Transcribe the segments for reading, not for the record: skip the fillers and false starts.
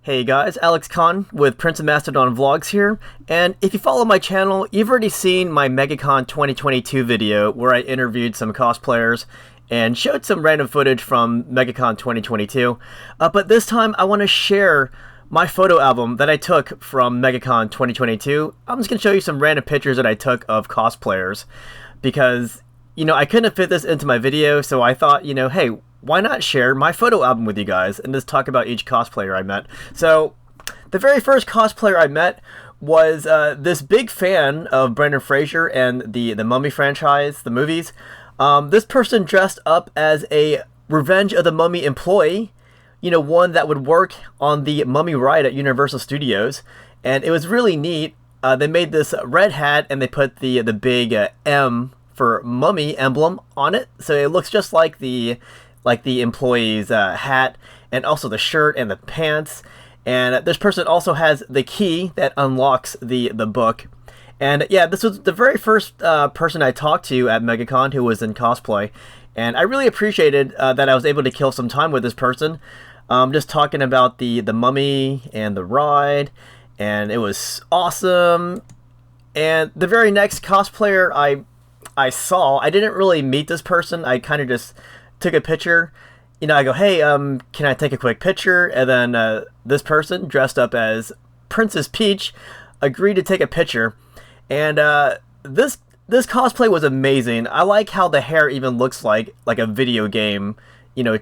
Hey guys, Alex Khan with Prince of Macedon Vlogs here, and if you follow my channel, you've already seen my Megacon 2022 video where I interviewed some cosplayers and showed some random footage from Megacon 2022, but this time I want to share my photo album that I took from Megacon 2022. I'm just going to show you some random pictures that I took of cosplayers, because, I couldn't fit this into my video, so I thought, hey, why not share my photo album with you guys and just talk about each cosplayer I met. So, the very first cosplayer I met was this big fan of Brendan Fraser and the Mummy franchise, the movies. This person dressed up as a Revenge of the Mummy employee, one that would work on the Mummy ride at Universal Studios, and it was really neat. They made this red hat and they put the big M for Mummy emblem on it, so it looks just like the employee's hat, and also the shirt and the pants. And this person also has the key that unlocks the book. And yeah, this was the very first person I talked to at Megacon who was in cosplay, and I really appreciated that I was able to kill some time with this person, just talking about the Mummy and the ride, and it was awesome. And the very next cosplayer I saw, I didn't really meet this person. I kind of just took a picture. I go, hey, can I take a quick picture? And then this person dressed up as Princess Peach agreed to take a picture. And this cosplay was amazing. I like how the hair even looks like a video game,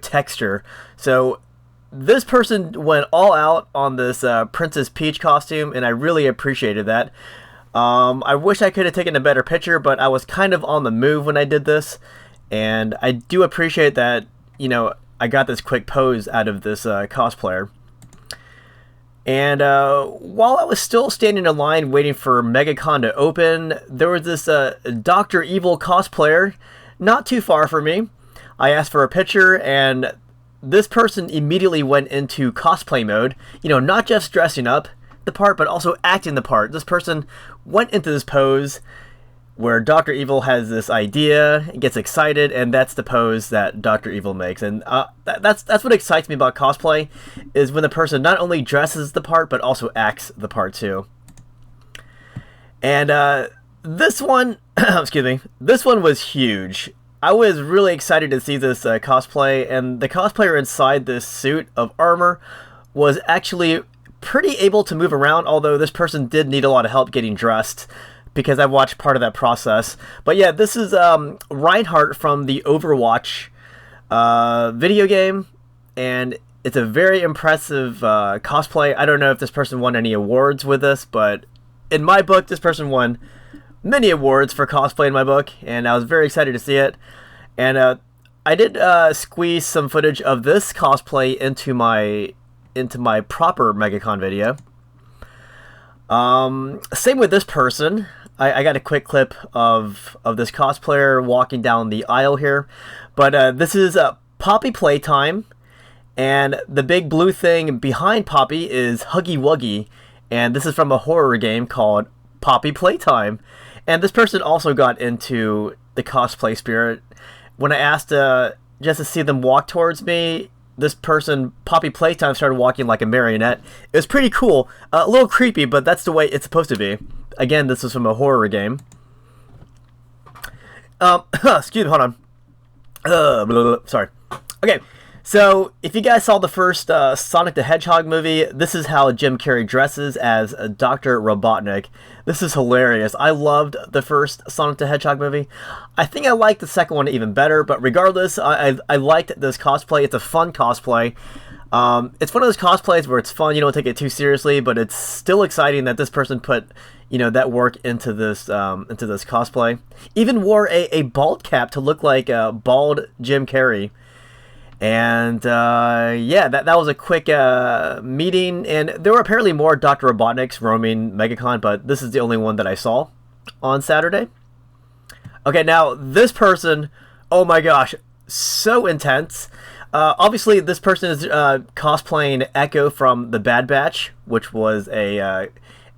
texture. So this person went all out on this Princess Peach costume, and I really appreciated that. I wish I could have taken a better picture, but I was kind of on the move when I did this. And I do appreciate that, I got this quick pose out of this cosplayer. And while I was still standing in line waiting for Megacon to open, there was this Dr. Evil cosplayer not too far from me. I asked for a picture, and this person immediately went into cosplay mode. Not just dressing up the part, but also acting the part. This person went into this pose where Dr. Evil has this idea, gets excited, and that's the pose that Dr. Evil makes. And that's what excites me about cosplay, is when the person not only dresses the part, but also acts the part too. And this one, excuse me, this one was huge. I was really excited to see this cosplay, and the cosplayer inside this suit of armor was actually pretty able to move around, although this person did need a lot of help getting dressed, because I watched part of that process. But yeah, this is Reinhardt from the Overwatch video game, and it's a very impressive cosplay. I don't know if this person won any awards with this, but in my book, this person won many awards for cosplay in my book, and I was very excited to see it. And I did squeeze some footage of this cosplay into my proper Megacon video. Same with this person. I got a quick clip of this cosplayer walking down the aisle here. But this is Poppy Playtime. And the big blue thing behind Poppy is Huggy Wuggy. And this is from a horror game called Poppy Playtime. And this person also got into the cosplay spirit. When I asked just to see them walk towards me, this person, Poppy Playtime, started walking like a marionette. It was pretty cool. A little creepy, but that's the way it's supposed to be. Again, this is from a horror game. Excuse me, hold on. Blah, blah, blah, sorry. Okay, so if you guys saw the first Sonic the Hedgehog movie, this is how Jim Carrey dresses as Dr. Robotnik. This is hilarious. I loved the first Sonic the Hedgehog movie. I think I liked the second one even better, but regardless, I liked this cosplay. It's a fun cosplay. It's one of those cosplays where it's fun, you don't take it too seriously, but it's still exciting that this person put, that work into this cosplay. Even wore a bald cap to look like bald Jim Carrey. And yeah, that was a quick meeting, and there were apparently more Dr. Robotniks roaming Megacon, but this is the only one that I saw on Saturday. Okay, now this person, oh my gosh, so intense. Obviously, this person is cosplaying Echo from The Bad Batch, which was a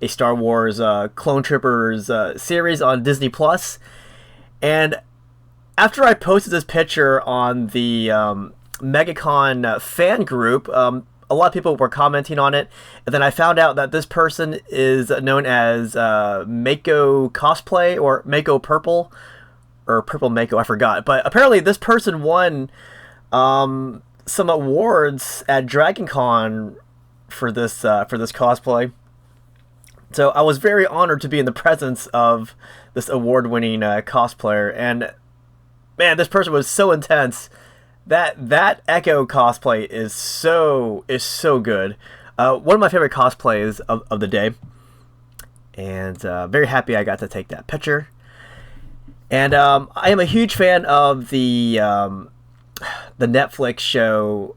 Star Wars Clone Troopers series on Disney Plus. And after I posted this picture on the Megacon fan group, a a lot of people were commenting on it, and then I found out that this person is known as Mako Cosplay or Mako Purple or Purple Mako, I forgot. But apparently this person won some awards at Dragon Con for this cosplay. So I was very honored to be in the presence of this award-winning cosplayer, and man, this person was so intense. That Echo cosplay is so good. One of my favorite cosplays of the day, and very happy I got to take that picture. And I am a huge fan of the Netflix show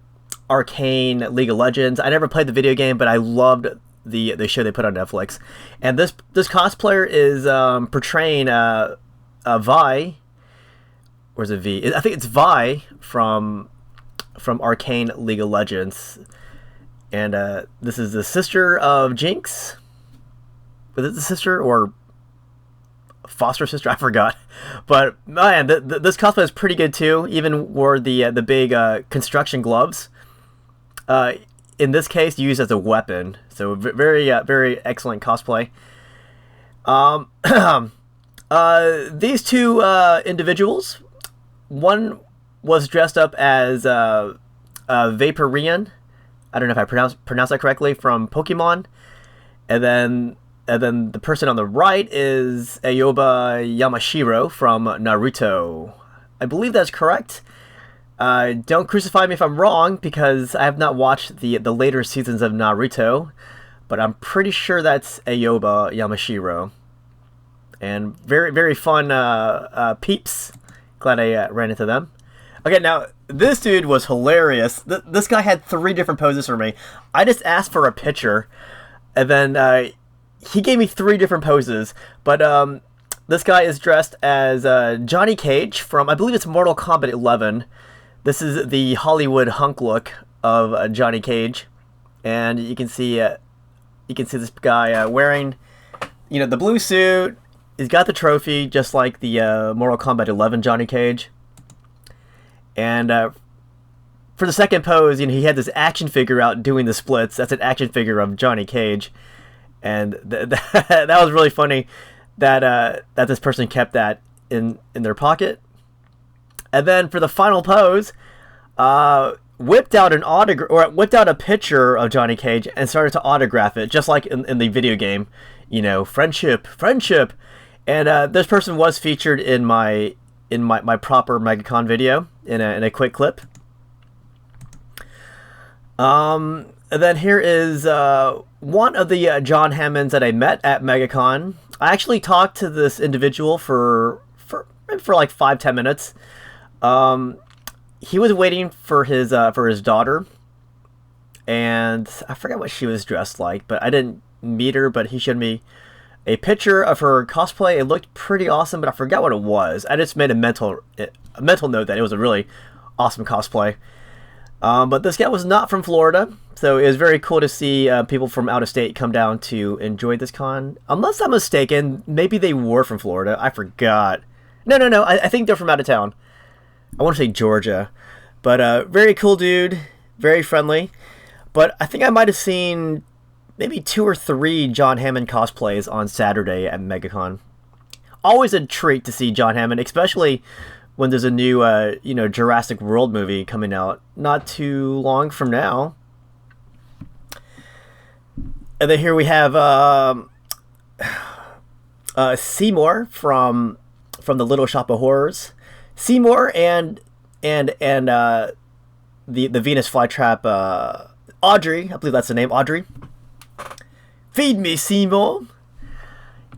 Arcane League of Legends. I never played the video game, but I loved the show they put on Netflix. And this cosplayer is portraying Vi. Where's a V? I think it's Vi from Arcane League of Legends. And this is the sister of Jinx. Was it the sister or foster sister? I forgot. But man, this cosplay is pretty good too. Even wore the big construction gloves. In this case, used as a weapon. So very excellent cosplay. These two individuals. One was dressed up as Vaporeon. I don't know if I pronounced that correctly, from Pokemon. And then the person on the right is Aoba Yamashiro from Naruto. I believe that's correct. Don't crucify me if I'm wrong, because I have not watched the later seasons of Naruto, but I'm pretty sure that's Aoba Yamashiro. And very fun peeps. Glad I ran into them. Okay, now this dude was hilarious. This guy had 3 different poses for me. I just asked for a picture, and then he gave me 3 different poses. But this guy is dressed as Johnny Cage from, I believe it's Mortal Kombat 11. This is the Hollywood hunk look of Johnny Cage, and you can see this guy wearing, the blue suit. He's got the trophy, just like the Mortal Kombat 11 Johnny Cage. And for the second pose, he had this action figure out doing the splits. That's an action figure of Johnny Cage, and that was really funny. That this person kept that in their pocket. And then for the final pose, whipped out a picture of Johnny Cage and started to autograph it, just like in the video game. Friendship. And this person was featured in my proper Megacon video in a quick clip. And then here is one of the John Hammonds that I met at Megacon. I actually talked to this individual for like 5-10 minutes. He was waiting for his daughter, and I forget what she was dressed like, but I didn't meet her. But he showed me a picture of her cosplay. It looked pretty awesome, but I forgot what it was. I just made a mental note that it was a really awesome cosplay. But this guy was not from Florida, so it was very cool to see people from out of state come down to enjoy this con. Unless I'm mistaken, maybe they were from Florida. I forgot. No. I think they're from out of town. I want to say Georgia. But very cool dude. Very friendly. But I think I might have seen maybe 2 or 3 John Hammond cosplays on Saturday at MegaCon. Always a treat to see John Hammond, especially when there's a new, Jurassic World movie coming out not too long from now. And then here we have Seymour from the Little Shop of Horrors. Seymour and the Venus Flytrap, Audrey, I believe that's the name, Audrey. Feed me, Seymour.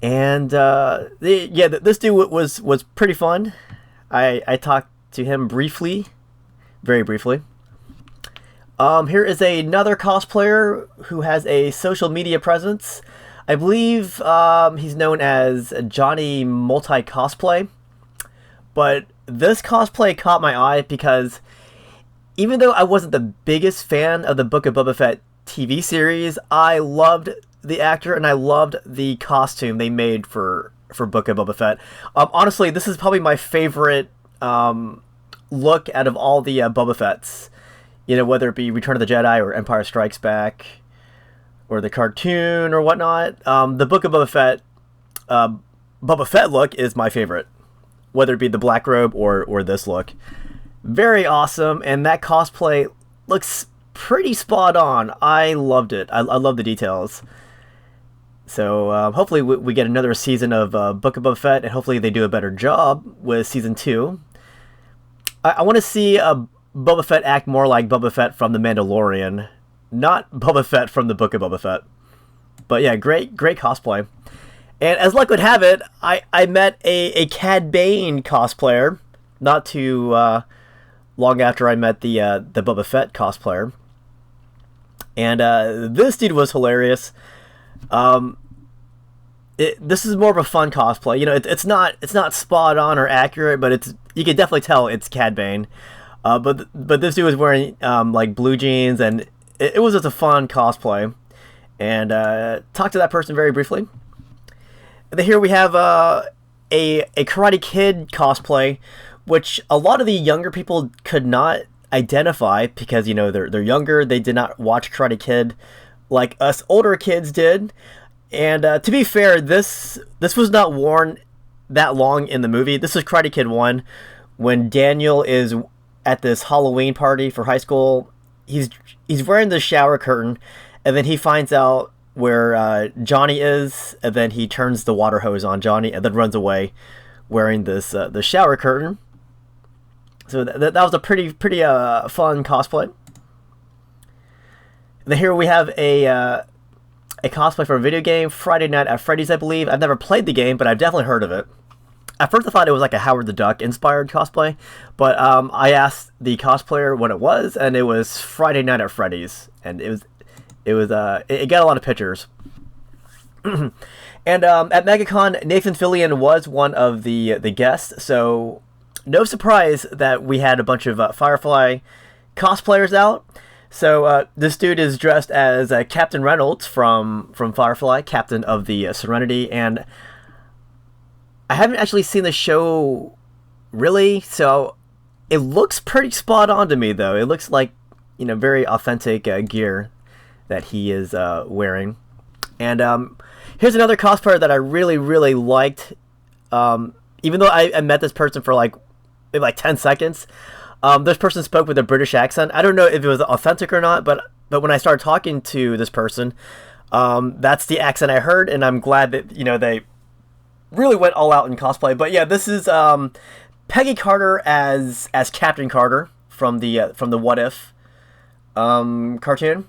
And this dude was pretty fun. I talked to him briefly, very briefly. Here is another cosplayer who has a social media presence. I believe he's known as Johnny Multi Cosplay. But this cosplay caught my eye because even though I wasn't the biggest fan of the Book of Boba Fett TV series, I loved the actor and I loved the costume they made for Book of Boba Fett. Honestly, this is probably my favorite look out of all the Boba Fetts. whether it be Return of the Jedi or Empire Strikes Back or the cartoon or whatnot. The Book of Boba Fett look is my favorite, whether it be the black robe or this look. Very awesome, and that cosplay looks pretty spot on. I loved it. I love the details. So hopefully we get another season of Book of Boba Fett, and hopefully they do a better job with season 2. I want to see Boba Fett act more like Boba Fett from The Mandalorian, not Boba Fett from the Book of Boba Fett. But yeah, great cosplay. And as luck would have it, I met a Cad Bane cosplayer not too long after I met the Boba Fett cosplayer. And this dude was hilarious. This is more of a fun cosplay. It's not spot on or accurate, but you can definitely tell it's Cad Bane. But this dude was wearing like blue jeans, and it was just a fun cosplay. And talked to that person very briefly. And then here we have a Karate Kid cosplay, which a lot of the younger people could not identify because they're younger. They did not watch Karate Kid like us older kids did. And to be fair, this was not worn that long in the movie. This is Karate Kid 1, when Daniel is at this Halloween party for high school. He's wearing the shower curtain, and then he finds out where Johnny is, and then he turns the water hose on Johnny, and then runs away wearing this the shower curtain. So that was a pretty fun cosplay. And then here we have a cosplay for a video game, Friday Night at Freddy's, I believe. I've never played the game, but I've definitely heard of it. At first I thought it was like a Howard the Duck inspired cosplay, but I asked the cosplayer what it was, and it was Friday Night at Freddy's, and it got a lot of pictures. And at Megacon, Nathan Fillion was one of the guests, so no surprise that we had a bunch of Firefly cosplayers out. So this dude is dressed as Captain Reynolds from Firefly, captain of the Serenity, and I haven't actually seen the show really, so it looks pretty spot on to me though. It looks like very authentic gear that he is wearing. And here's another cosplayer that I really liked. Even though I met this person for maybe 10 seconds. This person spoke with a British accent. I don't know if it was authentic or not, but when I started talking to this person, that's the accent I heard, and I'm glad that they really went all out in cosplay. But yeah, this is Peggy Carter as Captain Carter from the What If cartoon.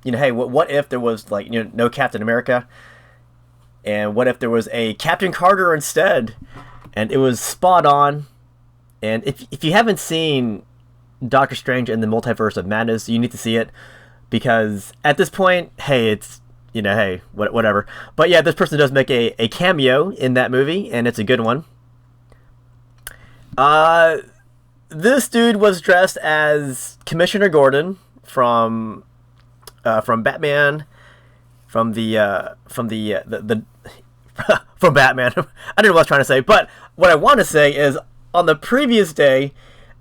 Hey, what if there was no Captain America, and what if there was a Captain Carter instead? And it was spot on. And if you haven't seen Doctor Strange in the Multiverse of Madness, you need to see it, because at this point, hey, it's hey, whatever. But yeah, this person does make a cameo in that movie, and it's a good one. This dude was dressed as Commissioner Gordon from Batman, from Batman. I don't know what I was trying to say, but what I want to say is, on the previous day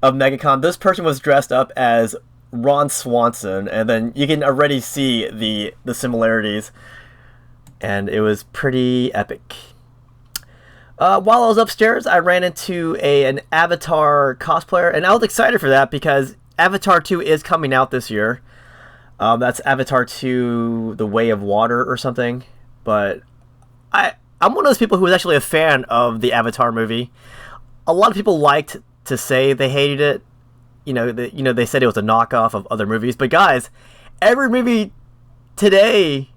of Megacon, this person was dressed up as Ron Swanson, and then you can already see the similarities, and it was pretty epic. While I was upstairs, I ran into an Avatar cosplayer, and I was excited for that because Avatar 2 is coming out this year. That's Avatar 2, The Way of Water or something, but I'm one of those people who was actually a fan of the Avatar movie. A lot of people liked to say they hated it. They said it was a knockoff of other movies. But guys, every movie today,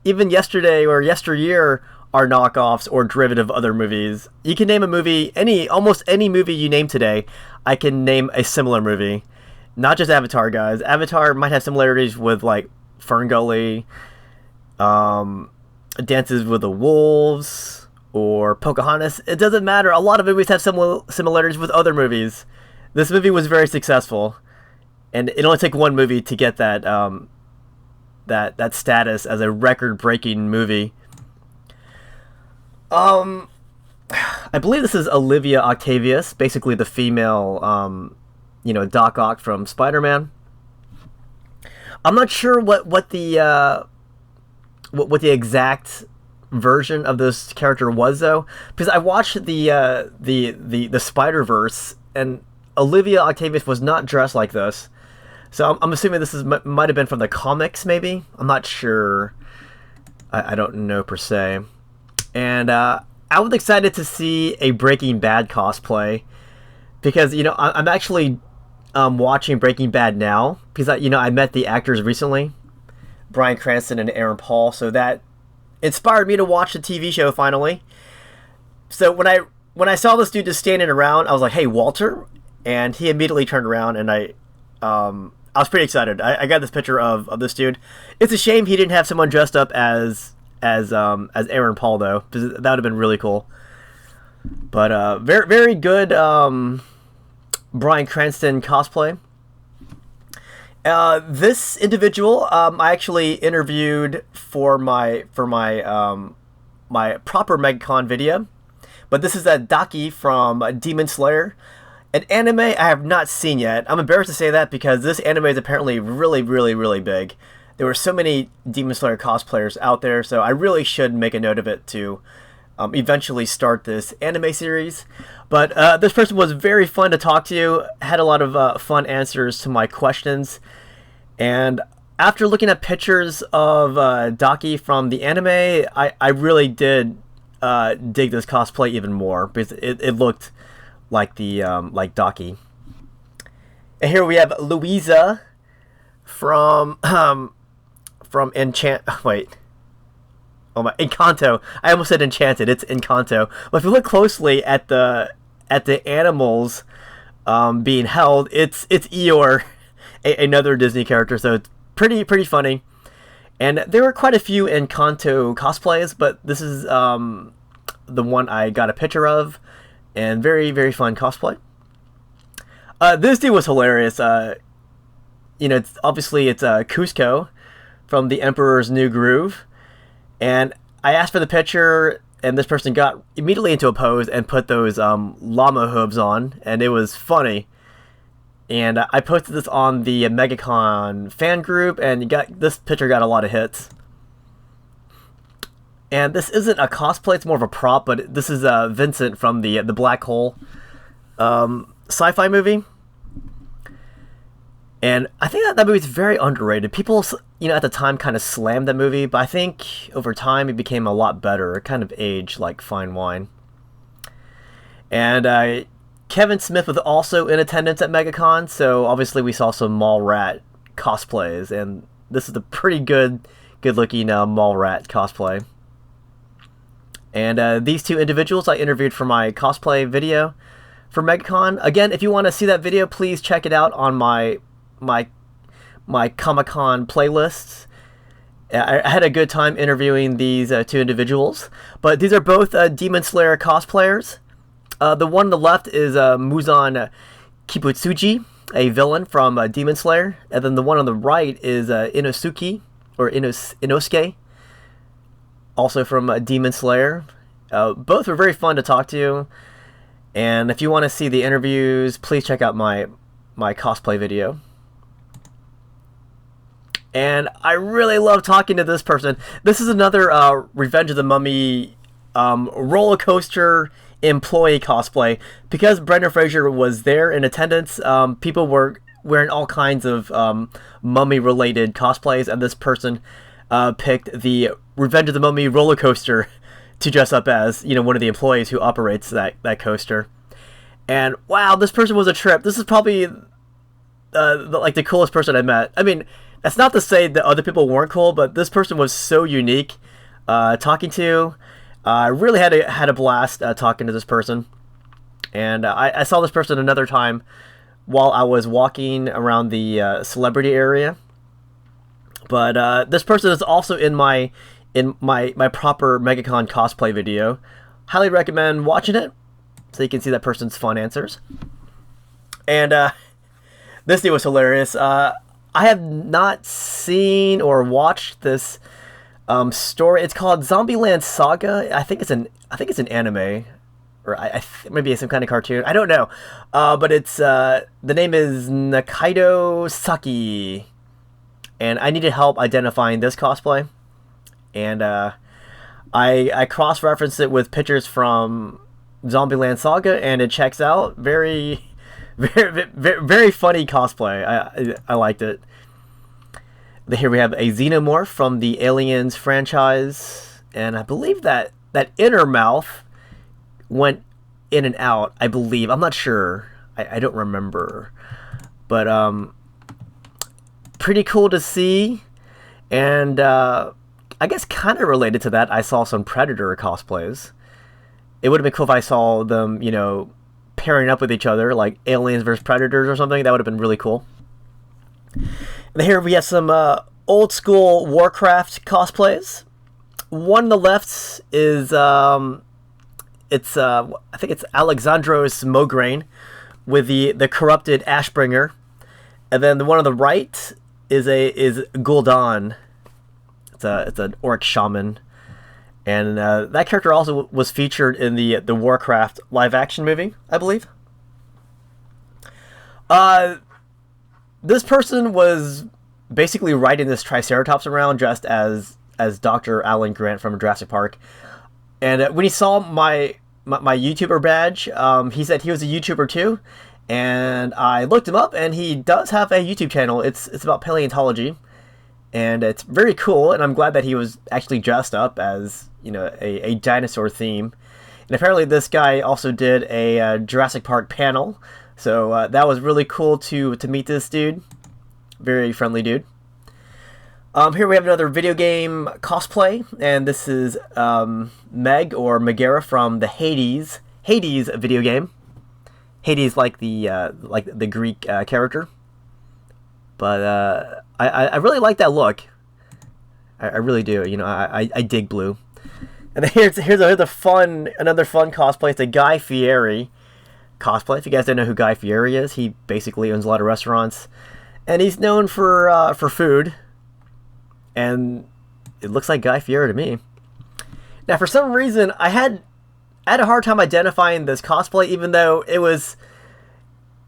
even yesterday or yesteryear, are knockoffs or derivative of other movies. You can name a movie, almost any movie you name today, I can name a similar movie. Not just Avatar, guys. Avatar might have similarities with Ferngully, Dances with the Wolves, or Pocahontas. It doesn't matter. A lot of movies have similarities with other movies. This movie was very successful, and it only took one movie to get that that status as a record-breaking movie. I believe this is Olivia Octavius, basically the female, Doc Ock from Spider-Man. I'm not sure what the what the exact version of this character was though, because I watched the Spider-Verse, and Olivia Octavius was not dressed like this. So I'm assuming this might have been from the comics, maybe. I'm not sure. I don't know per se. And I was excited to see a Breaking Bad cosplay, because I'm actually watching Breaking Bad now because I met the actors recently, Bryan Cranston and Aaron Paul, so that inspired me to watch the TV show finally. So when I saw this dude just standing around, I was like, "Hey, Walter," and he immediately turned around, and I was pretty excited. I got this picture of this dude. It's a shame he didn't have someone dressed up as Aaron Paul though, because that would have been really cool. But very very good Bryan Cranston cosplay. This individual I actually interviewed for my my proper Megacon video, but this is a Daki from Demon Slayer, an anime I have not seen yet. I'm embarrassed to say that because this anime is apparently really really really big. There were so many Demon Slayer cosplayers out there, so I really should make a note of it to eventually start this anime series. But this person was very fun to talk to, had a lot of fun answers to my questions. And after looking at pictures of Daki from the anime, I really did dig this cosplay even more, because it looked like the like Daki. And here we have Louisa from Encanto. I almost said Enchanted. It's Encanto. But if you look closely at the animals being held, it's Eeyore, another Disney character. So it's pretty funny. And there were quite a few Encanto cosplays, but this is the one I got a picture of, and very very fun cosplay. This dude was hilarious. It's Cusco from The Emperor's New Groove. And I asked for the picture, and this person got immediately into a pose and put those llama hooves on, and it was funny. And I posted this on the Megacon fan group, and this picture got a lot of hits. And this isn't a cosplay; it's more of a prop. But this is Vincent from the Black Hole sci-fi movie. And I think that movie's very underrated. People, at the time kind of slammed that movie, but I think over time it became a lot better. It kind of aged like fine wine. And Kevin Smith was also in attendance at Megacon, so obviously we saw some Mallrat cosplays, and this is a pretty good looking Mallrat cosplay. And these two individuals I interviewed for my cosplay video for Megacon. Again, if you want to see that video, please check it out on my Comic-Con playlists. I had a good time interviewing these two individuals, but these are both Demon Slayer cosplayers. The one on the left is Muzan Kibutsuji, a villain from Demon Slayer, and then the one on the right is Inosuke, or Inosuke, also from Demon Slayer. Both were very fun to talk to, and if you want to see the interviews, please check out my cosplay video. And I really love talking to this person. This is another Revenge of the Mummy roller coaster employee cosplay. Because Brendan Fraser was there in attendance, people were wearing all kinds of mummy-related cosplays, and this person picked the Revenge of the Mummy roller coaster to dress up as, one of the employees who operates that coaster. And wow, this person was a trip. This is probably the coolest person I met. I mean, that's not to say that other people weren't cool, but this person was so unique talking to. I really had a blast talking to this person. And I saw this person another time while I was walking around the celebrity area. But this person is also in my proper Megacon cosplay video. Highly recommend watching it so you can see that person's fun answers. And this dude was hilarious. I have not seen or watched this story. It's called Zombieland Saga. I think it's an anime, or maybe some kind of cartoon. I don't know. But it's the name is Nakaido Saki. and I needed help identifying this cosplay. And I cross-referenced it with pictures from Zombieland Saga, and it checks out. Very, very funny cosplay. I liked it. Here we have a Xenomorph from the Aliens franchise, and I believe that inner mouth went in and out. I believe. I'm not sure. I don't remember. But pretty cool to see. And I guess kind of related to that, I saw some Predator cosplays. It would have been cool if I saw them, you know, pairing up with each other, like Aliens versus Predators or something. That would have been really cool. And here we have some old school Warcraft cosplays. One on the left is I think it's Alexandros Mograine with the corrupted Ashbringer, and then the one on the right is Gul'dan. It's an orc shaman, and that character also was featured in the Warcraft live action movie, I believe. This person was basically riding this Triceratops around dressed as Dr. Alan Grant from Jurassic Park. And when he saw my YouTuber badge, he said he was a YouTuber too. And I looked him up, and he does have a YouTube channel. It's about paleontology, and it's very cool. And I'm glad that he was actually dressed up as, you know, a dinosaur theme. And apparently this guy also did a Jurassic Park panel. So that was really cool to meet this dude. Very friendly dude. Here we have another video game cosplay, and this is Meg or Megara from the Hades video game. Hades, like the Greek character. But I really like that look. I really do. You know, I dig blue. And then here's another fun cosplay. It's a Guy Fieri cosplay. If you guys don't know who Guy Fieri is, he basically owns a lot of restaurants, and he's known for food. And it looks like Guy Fieri to me. Now, for some reason, I had a hard time identifying this cosplay, even though it was,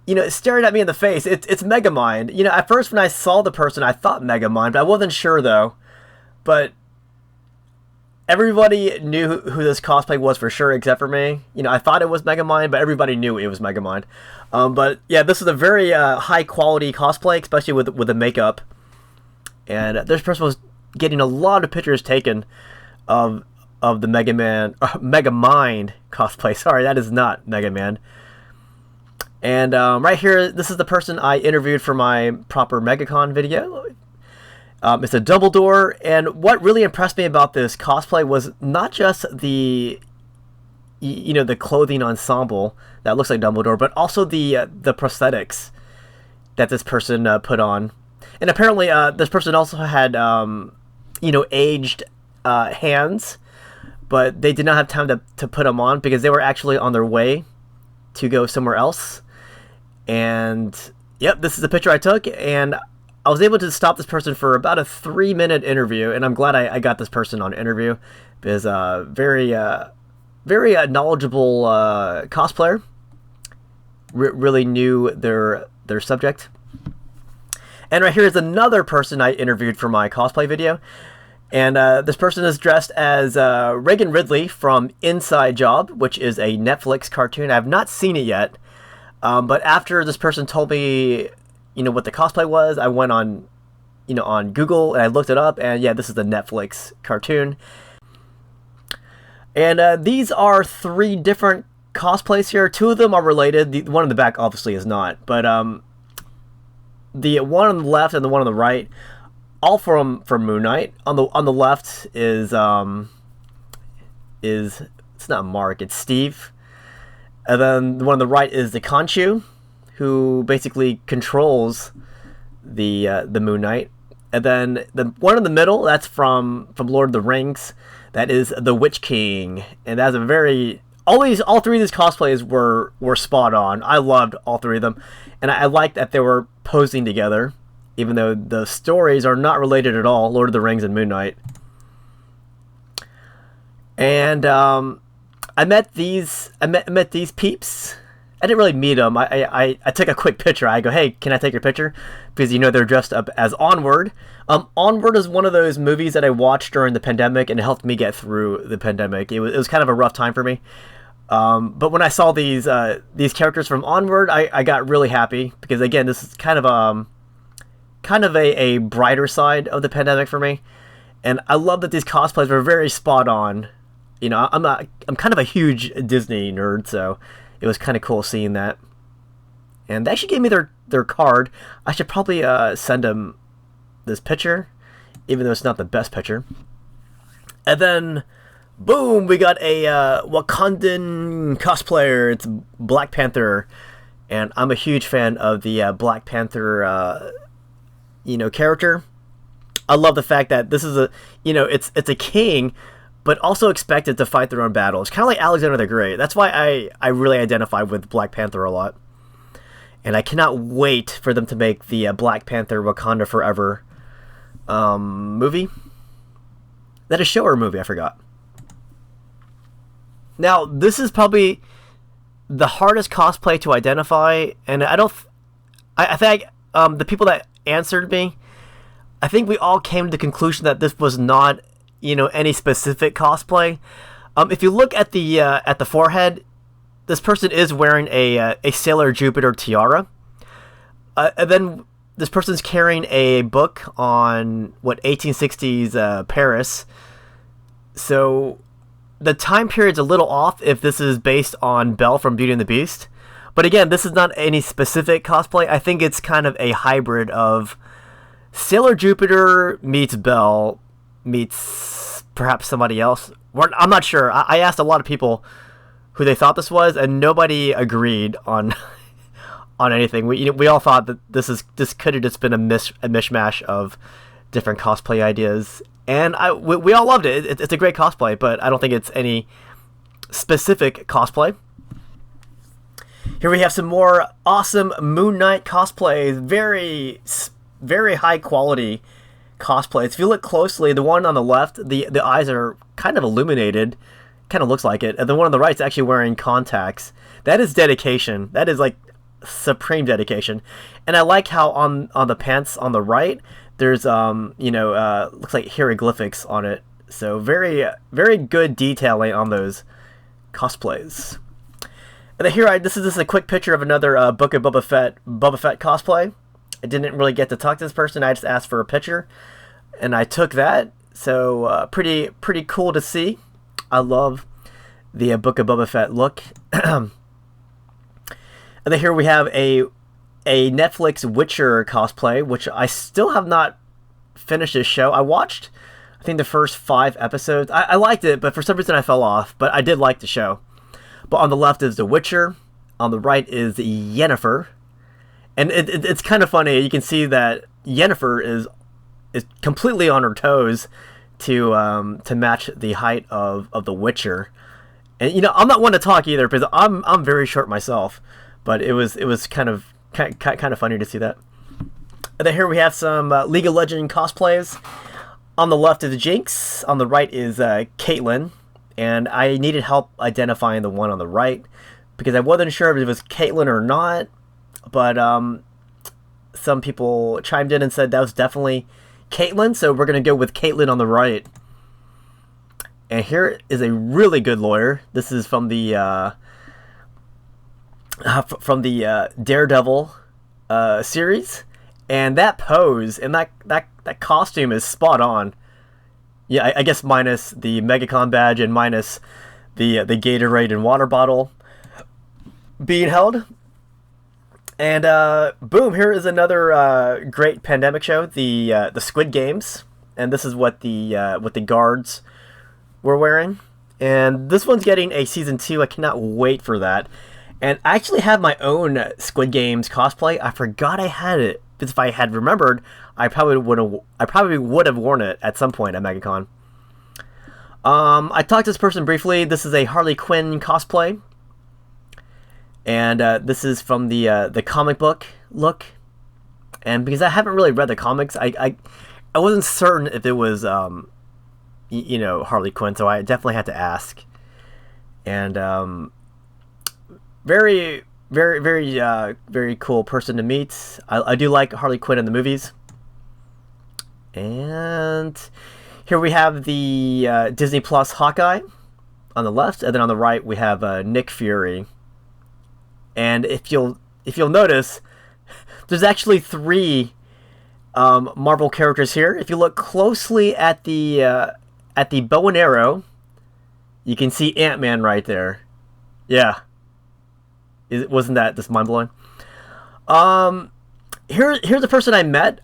you know, staring at me in the face. It's Megamind. You know, at first when I saw the person, I thought Megamind, but I wasn't sure though. But everybody knew who this cosplay was for sure, except for me. You know, I thought it was Megamind, but everybody knew it was Megamind. But yeah, this is a very high quality cosplay, especially with the makeup. And this person was getting a lot of pictures taken of the Megamind cosplay. Sorry, that is not Mega Man. And right here, this is the person I interviewed for my proper Megacon video. It's a Dumbledore, and what really impressed me about this cosplay was not just the clothing ensemble that looks like Dumbledore, but also the prosthetics that this person put on. And apparently, this person also had aged hands, but they did not have time to put them on because they were actually on their way to go somewhere else. And yep, this is the picture I took, and I was able to stop this person for about a 3-minute interview, and I'm glad I got this person on interview because very knowledgeable cosplayer, really knew their subject. And right here is another person I interviewed for my cosplay video, and this person is dressed as Reagan Ridley from Inside Job, which is a Netflix cartoon. I have not seen it yet, but after this person told me, you know, what the cosplay was, I went on, on Google and I looked it up, and yeah, this is the Netflix cartoon. And these are 3 different cosplays here. 2 of them are related. The one in the back obviously is not, but the one on the left and the one on the right, all from Moon Knight. On the left is it's not Mark, it's Steve. And then the one on the right is the Khonshu, who basically controls the Moon Knight. And then the one in the middle, that's from Lord of the Rings. That is the Witch King, and that's a very all 3 of these cosplays were spot on. I loved all 3 of them, and I liked that they were posing together, even though the stories are not related at all. Lord of the Rings and Moon Knight. And I met these peeps I didn't really meet them. I took a quick picture. I go, hey, can I take your picture? Because, you know, they're dressed up as Onward. Onward is one of those movies that I watched during the pandemic, and it helped me get through the pandemic. It was kind of a rough time for me. But when I saw these characters from Onward, I got really happy, because, again, this is kind of a brighter side of the pandemic for me. And I love that these cosplays were very spot on. You know, I'm kind of a huge Disney nerd, so it was kind of cool seeing that. And they actually gave me their card. I should probably send them this picture, even though it's not the best picture. And then, boom, we got a Wakandan cosplayer. It's Black Panther. And I'm a huge fan of the Black Panther, character. I love the fact that this is it's a king, but also expected to fight their own battles. Kind of like Alexander the Great. That's why I really identify with Black Panther a lot. And I cannot wait for them to make the Black Panther Wakanda Forever movie. That is show or movie? I forgot. Now, this is probably the hardest cosplay to identify, and I think the people that answered me, I think we all came to the conclusion that this was not, any specific cosplay. If you look at the forehead, this person is wearing a Sailor Jupiter tiara. And then this person's carrying a book on 1860s Paris. So the time period's a little off if this is based on Belle from Beauty and the Beast. But again, this is not any specific cosplay. I think it's kind of a hybrid of Sailor Jupiter meets Belle meets perhaps somebody else. I'm not sure. I asked a lot of people who they thought this was, and nobody agreed on anything. We all thought that this could have just been a mishmash of different cosplay ideas, and we all loved it. It's a great cosplay, but I don't think it's any specific cosplay. Here we have some more awesome Moon Knight cosplays. Very, very high quality cosplays. If you look closely, the one on the left, the eyes are kind of illuminated. Kind of looks like it. And the one on the right is actually wearing contacts. That is dedication. That is like supreme dedication. And I like how on the pants on the right, there's looks like hieroglyphics on it. So very, very good detailing on those cosplays. And then here, this is just a quick picture of another Book of Boba Fett cosplay. I didn't really get to talk to this person. I just asked for a picture, and I took that. So pretty cool to see. I love the Book of Boba Fett look. And then here we have a Netflix Witcher cosplay, which I still have not finished this show. I watched, I think, the first 5 episodes. I liked it, but for some reason I fell off. But I did like the show. But on the left is The Witcher. On the right is Yennefer. And it's kind of funny. You can see that Yennefer is completely on her toes to match the height of The Witcher. And I'm not one to talk either, because I'm very short myself. But it was kind of funny to see that. And then here we have some League of Legends cosplays. On the left is Jinx. On the right is Caitlyn. And I needed help identifying the one on the right, because I wasn't sure if it was Caitlyn or not. But some people chimed in and said that was definitely Caitlyn, so we're going to go with Caitlyn on the right. And here is a really good lawyer. This is from the Daredevil series. And that pose and that costume is spot on. Yeah, I guess minus the Megacon badge and minus the Gatorade and water bottle being held. And boom, here is another great pandemic show, the Squid Games, and this is what the guards were wearing. And this one's getting a season 2. I cannot wait for that. And I actually have my own Squid Games cosplay. I forgot I had it, because if I had remembered, I probably would have worn it at some point at Megacon. I talked to this person briefly. This is a Harley Quinn cosplay. And this is from the comic book look. And because I haven't really read the comics, I wasn't certain if it was Harley Quinn, so I definitely had to ask. And very, very cool person to meet. I do like Harley Quinn in the movies. And here we have the Disney Plus Hawkeye on the left, and then on the right we have Nick Fury. And if you'll notice, there's actually 3 Marvel characters here. If you look closely at the bow and arrow, you can see Ant-Man right there. Yeah. Wasn't that just mind-blowing? Here's a person I met.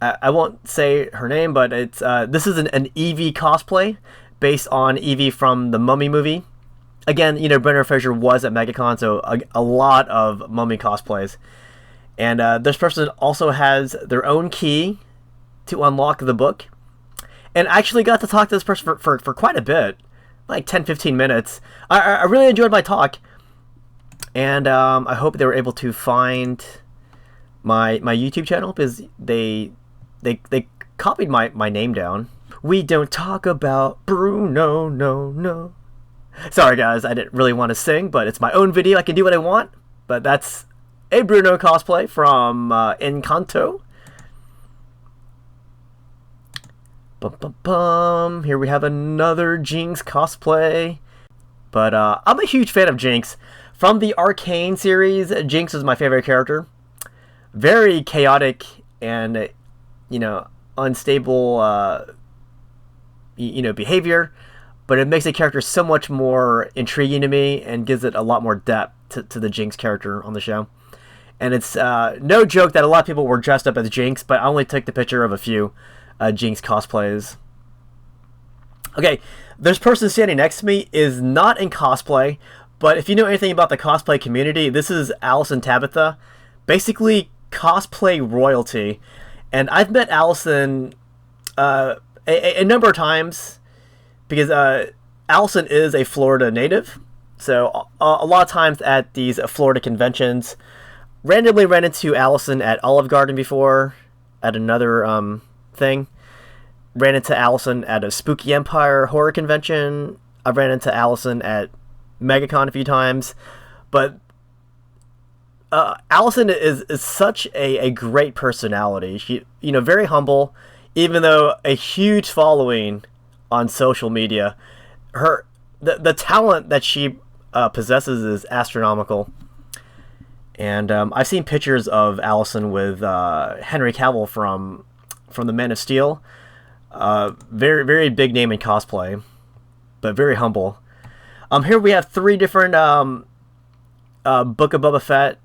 I won't say her name, but it's this is an Evie cosplay based on Evie from the Mummy movie. Again, Brendan Fraser was at Megacon, so a lot of Mummy cosplays. And this person also has their own key to unlock the book. And I actually got to talk to this person for quite a bit, like 10-15 minutes. I really enjoyed my talk. And I hope they were able to find my YouTube channel, because they copied my name down. We don't talk about Bruno, no. Sorry guys, I didn't really want to sing, but it's my own video. I can do what I want. But that's a Bruno cosplay from Encanto. Here we have another Jinx cosplay. But I'm a huge fan of Jinx. From the Arcane series, Jinx is my favorite character. Very chaotic and, unstable, behavior. But it makes the character so much more intriguing to me and gives it a lot more depth to the Jinx character on the show. And it's no joke that a lot of people were dressed up as Jinx, but I only took the picture of a few Jinx cosplays. Okay, this person standing next to me is not in cosplay, but if you know anything about the cosplay community, this is Allison Tabitha, basically cosplay royalty. And I've met Allison a number of times, because Allison is a Florida native, so a lot of times at these Florida conventions, randomly ran into Allison at Olive Garden before, at another thing. Ran into Allison at a Spooky Empire horror convention. I've ran into Allison at Megacon a few times, but Allison is such a great personality. She, very humble, even though a huge following on social media. The talent that she possesses is astronomical. And I've seen pictures of Allison with Henry Cavill from the Man of Steel. Very, very big name in cosplay, but very humble. Here we have 3 different Book of Boba Fett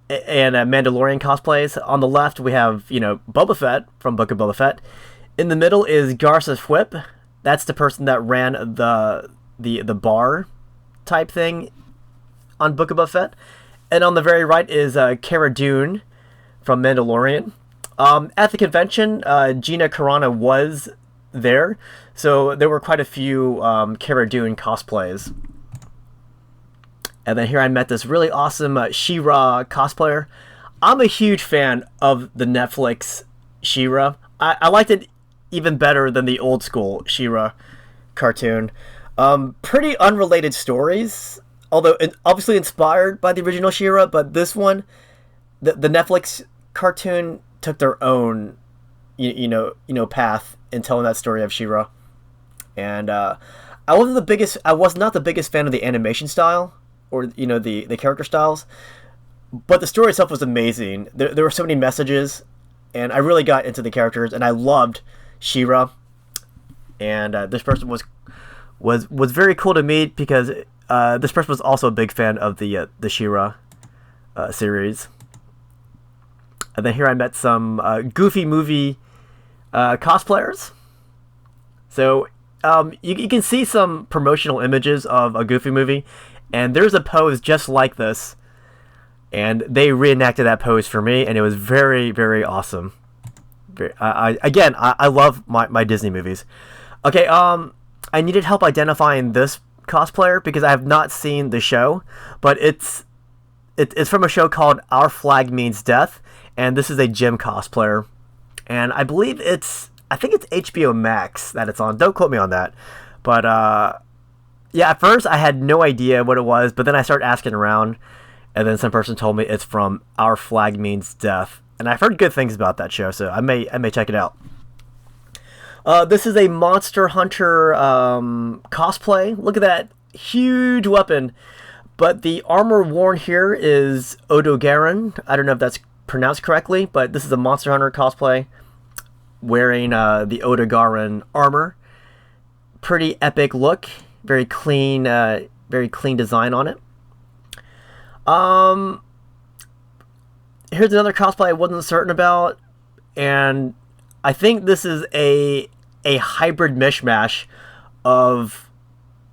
and Mandalorian cosplays. On the left, we have, Boba Fett from Book of Boba Fett. In the middle is Garsa Fwip. That's the person that ran the bar type thing on Book of Boba Fett. And on the very right is Cara Dune from Mandalorian. At the convention, Gina Carano was there, so there were quite a few Cara Dune cosplays. And then here I met this really awesome She-Ra cosplayer. I'm a huge fan of the Netflix She-Ra. I liked it even better than the old school She-Ra cartoon. Pretty unrelated stories, although obviously inspired by the original She-Ra, but this one, the Netflix cartoon took their own path in telling that story of She-Ra. And I was not the biggest fan of the animation style, or the character styles, but the story itself was amazing. There were so many messages, and I really got into the characters, and I loved She-Ra. And this person was very cool to meet, because this person was also a big fan of the She-Ra series. And then here I met some Goofy movie cosplayers. So you can see some promotional images of a Goofy movie, and there's a pose just like this, and they reenacted that pose for me, and it was very, very awesome. I love my Disney movies. Okay, I needed help identifying this cosplayer because I have not seen the show, but it's from a show called Our Flag Means Death, and this is a Jim cosplayer, and I think it's HBO Max that it's on. Don't quote me on that, but Yeah, at first I had no idea what it was, but then I started asking around, and then some person told me it's from Our Flag Means Death, and I've heard good things about that show, so I may check it out. This is a Monster Hunter cosplay. Look at that huge weapon, but the armor worn here is Odogaron. I don't know if that's pronounced correctly, but this is a Monster Hunter cosplay wearing the Odogaron armor. Pretty epic look. Very clean design on it. Here's another cosplay I wasn't certain about, and I think this is a hybrid mishmash of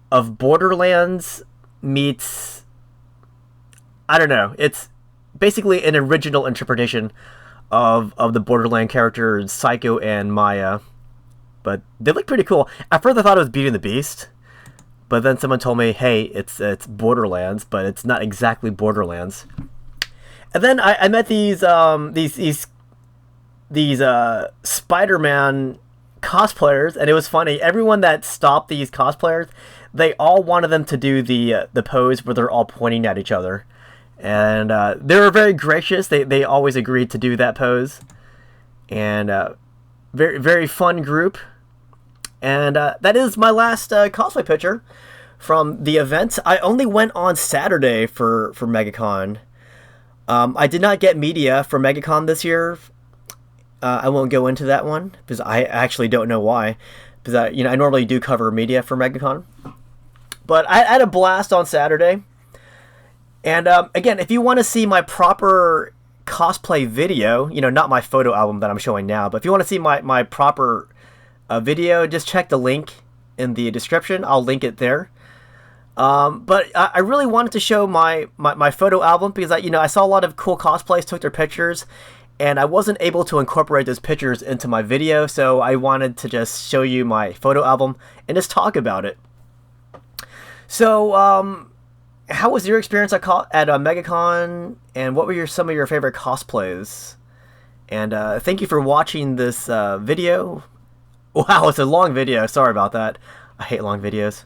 Borderlands meets, I don't know. It's basically an original interpretation of the Borderland characters Psycho and Maya, but they look pretty cool. At first I thought it was Beauty and the Beast, but then someone told me, hey, it's Borderlands, but it's not exactly Borderlands. And then I met these Spider-Man cosplayers, and it was funny. Everyone that stopped these cosplayers, they all wanted them to do the pose where they're all pointing at each other. And they were very gracious. They always agreed to do that pose. And very, very fun group. And that is my last cosplay picture from the event. I only went on Saturday for Megacon. I did not get media for Megacon this year. I won't go into that one because I actually don't know why. Because I normally do cover media for Megacon. But I had a blast on Saturday. And again, if you want to see my proper cosplay video, not my photo album that I'm showing now, but if you want to see my proper video, just check the link in the description. I'll link it there. But I really wanted to show my photo album because I saw a lot of cool cosplays, took their pictures, and I wasn't able to incorporate those pictures into my video, so I wanted to just show you my photo album and just talk about it. So, how was your experience at Megacon, and what were some of your favorite cosplays? And thank you for watching this video. Wow, it's a long video. Sorry about that. I hate long videos.